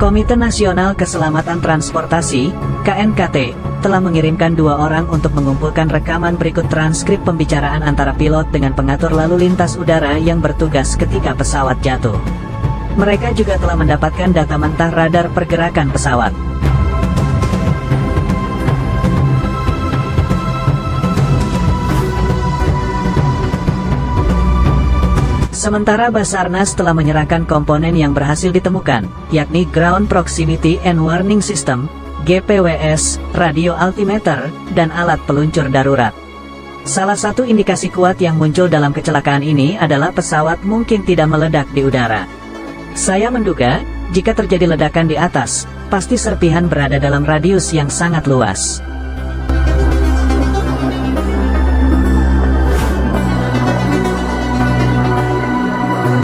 Komite Nasional Keselamatan Transportasi, KNKT, telah mengirimkan 2 orang untuk mengumpulkan rekaman berikut transkrip pembicaraan antara pilot dengan pengatur lalu lintas udara yang bertugas ketika pesawat jatuh. Mereka juga telah mendapatkan data mentah radar pergerakan pesawat. Sementara Basarnas telah menyerahkan komponen yang berhasil ditemukan, yakni Ground Proximity and Warning System, GPWS, radio altimeter, dan alat peluncur darurat. Salah satu indikasi kuat yang muncul dalam kecelakaan ini adalah pesawat mungkin tidak meledak di udara. Saya menduga, jika terjadi ledakan di atas, pasti serpihan berada dalam radius yang sangat luas.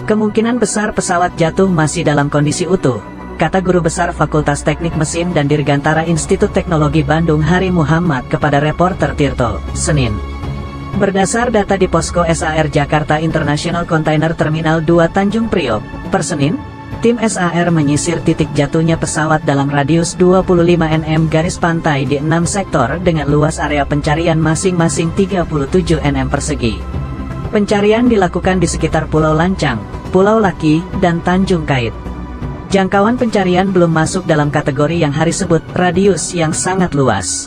Kemungkinan besar pesawat jatuh masih dalam kondisi utuh, kata Guru Besar Fakultas Teknik Mesin dan Dirgantara Institut Teknologi Bandung Hari Muhammad kepada reporter Tirto, Senin. Berdasar data di Posko SAR Jakarta International Container Terminal 2 Tanjung Priok, per Senin, tim SAR menyisir titik jatuhnya pesawat dalam radius 25 nm garis pantai di 6 sektor dengan luas area pencarian masing-masing 37 nm persegi. Pencarian dilakukan di sekitar Pulau Lancang, Pulau Laki, dan Tanjung Kait. Jangkauan pencarian belum masuk dalam kategori yang Hari sebut radius yang sangat luas.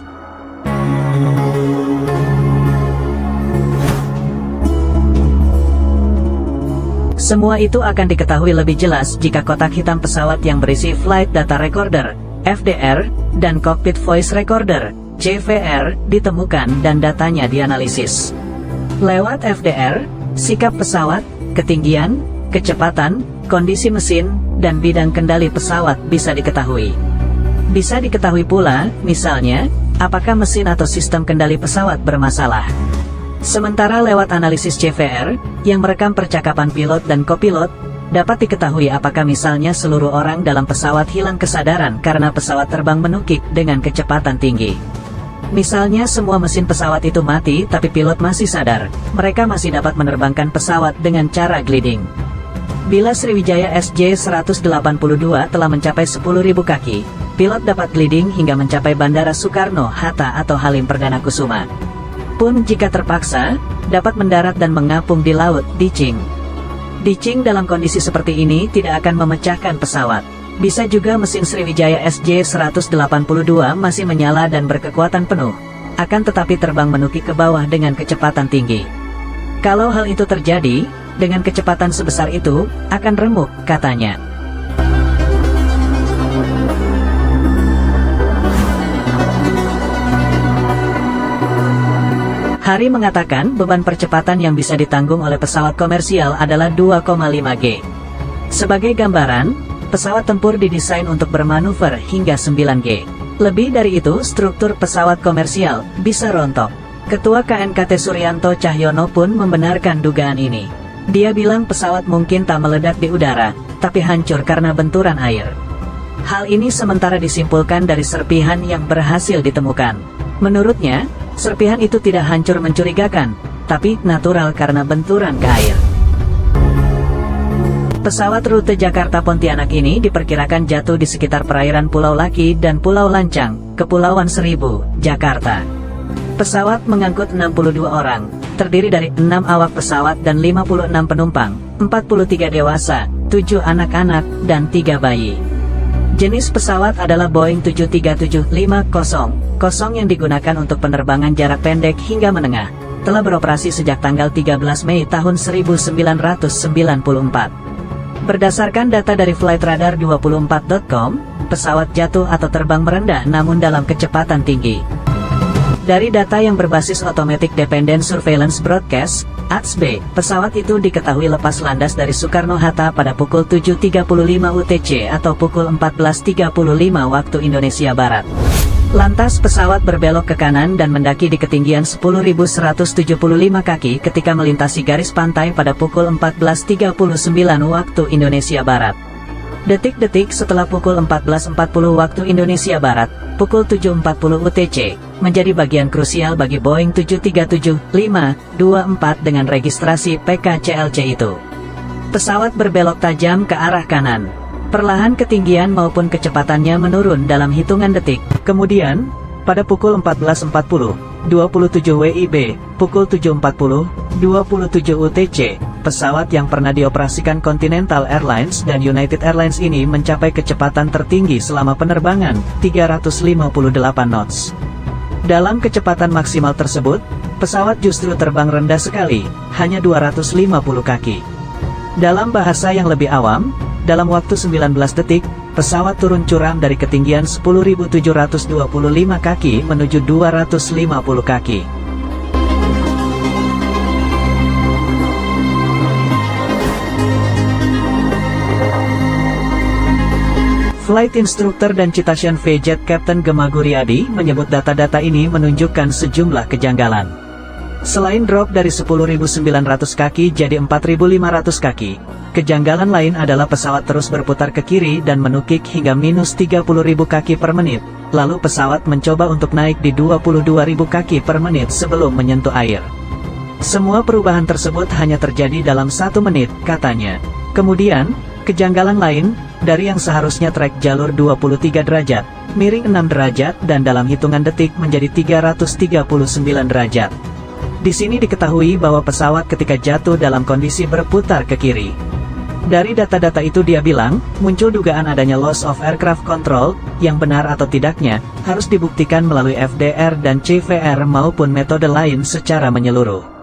Semua itu akan diketahui lebih jelas jika kotak hitam pesawat yang berisi Flight Data Recorder, FDR, dan Cockpit Voice Recorder, CVR, ditemukan dan datanya dianalisis. Lewat FDR, sikap pesawat, ketinggian, kecepatan, kondisi mesin, dan bidang kendali pesawat bisa diketahui. Bisa diketahui pula, misalnya, apakah mesin atau sistem kendali pesawat bermasalah. Sementara lewat analisis CVR, yang merekam percakapan pilot dan kopilot, dapat diketahui apakah misalnya seluruh orang dalam pesawat hilang kesadaran karena pesawat terbang menukik dengan kecepatan tinggi. Misalnya semua mesin pesawat itu mati tapi pilot masih sadar, mereka masih dapat menerbangkan pesawat dengan cara gliding. Bila Sriwijaya SJ-182 telah mencapai 10.000 kaki, pilot dapat gliding hingga mencapai Bandara Soekarno-Hatta atau Halim Perdana Kusuma. Pun jika terpaksa, dapat mendarat dan mengapung di laut, ditching. Ditching dalam kondisi seperti ini tidak akan memecahkan pesawat. Bisa juga mesin Sriwijaya SJ-182 masih menyala dan berkekuatan penuh, akan tetapi terbang menukik ke bawah dengan kecepatan tinggi. Kalau hal itu terjadi, dengan kecepatan sebesar itu, akan remuk, katanya. Hari mengatakan beban percepatan yang bisa ditanggung oleh pesawat komersial adalah 2,5 G. Sebagai gambaran, pesawat tempur didesain untuk bermanuver hingga 9 G. Lebih dari itu, struktur pesawat komersial bisa rontok. Ketua KNKT Suryanto Cahyono pun membenarkan dugaan ini. Dia bilang pesawat mungkin tak meledak di udara, tapi hancur karena benturan air. Hal ini sementara disimpulkan dari serpihan yang berhasil ditemukan. Menurutnya, serpihan itu tidak hancur mencurigakan, tapi natural karena benturan ke air. Pesawat rute Jakarta-Pontianak ini diperkirakan jatuh di sekitar perairan Pulau Laki dan Pulau Lancang, Kepulauan Seribu, Jakarta. Pesawat mengangkut 62 orang, terdiri dari 6 awak pesawat dan 56 penumpang, 43 dewasa, 7 anak-anak, dan 3 bayi. Jenis pesawat adalah Boeing 737-500 yang digunakan untuk penerbangan jarak pendek hingga menengah. Telah beroperasi sejak tanggal 13 Mei tahun 1994. Berdasarkan data dari Flightradar24.com, pesawat jatuh atau terbang merendah namun dalam kecepatan tinggi. Dari data yang berbasis Automatic Dependent Surveillance Broadcast, ADS-B, pesawat itu diketahui lepas landas dari Soekarno-Hatta pada pukul 7.35 UTC atau pukul 14.35 waktu Indonesia Barat. Lantas pesawat berbelok ke kanan dan mendaki di ketinggian 10.175 kaki ketika melintasi garis pantai pada pukul 14.39 waktu Indonesia Barat. Detik-detik setelah pukul 14.40 waktu Indonesia Barat, pukul 7.40 UTC, menjadi bagian krusial bagi Boeing 737-524 dengan registrasi PKCLC itu. Pesawat berbelok tajam ke arah kanan. Perlahan ketinggian maupun kecepatannya menurun dalam hitungan detik. Kemudian, pada pukul 14.40, 27 WIB, pukul 7.40, 27 UTC, pesawat yang pernah dioperasikan Continental Airlines dan United Airlines ini mencapai kecepatan tertinggi selama penerbangan, 358 knots. Dalam kecepatan maksimal tersebut, pesawat justru terbang rendah sekali, hanya 250 kaki. Dalam bahasa yang lebih awam, dalam waktu 19 detik, pesawat turun curam dari ketinggian 10.725 kaki menuju 250 kaki. Flight Instructor dan Citation V-Jet Captain Gema Guryadi menyebut data-data ini menunjukkan sejumlah kejanggalan. Selain drop dari 10.900 kaki jadi 4.500 kaki, kejanggalan lain adalah pesawat terus berputar ke kiri dan menukik hingga minus 30.000 kaki per menit, lalu pesawat mencoba untuk naik di 22.000 kaki per menit sebelum menyentuh air. Semua perubahan tersebut hanya terjadi dalam 1 menit, katanya. Kemudian, kejanggalan lain, dari yang seharusnya trek jalur 23 derajat, miring 6 derajat dan dalam hitungan detik menjadi 339 derajat. Di sini diketahui bahwa pesawat ketika jatuh dalam kondisi berputar ke kiri. Dari data-data itu dia bilang, muncul dugaan adanya loss of aircraft control, yang benar atau tidaknya, harus dibuktikan melalui FDR dan CVR maupun metode lain secara menyeluruh.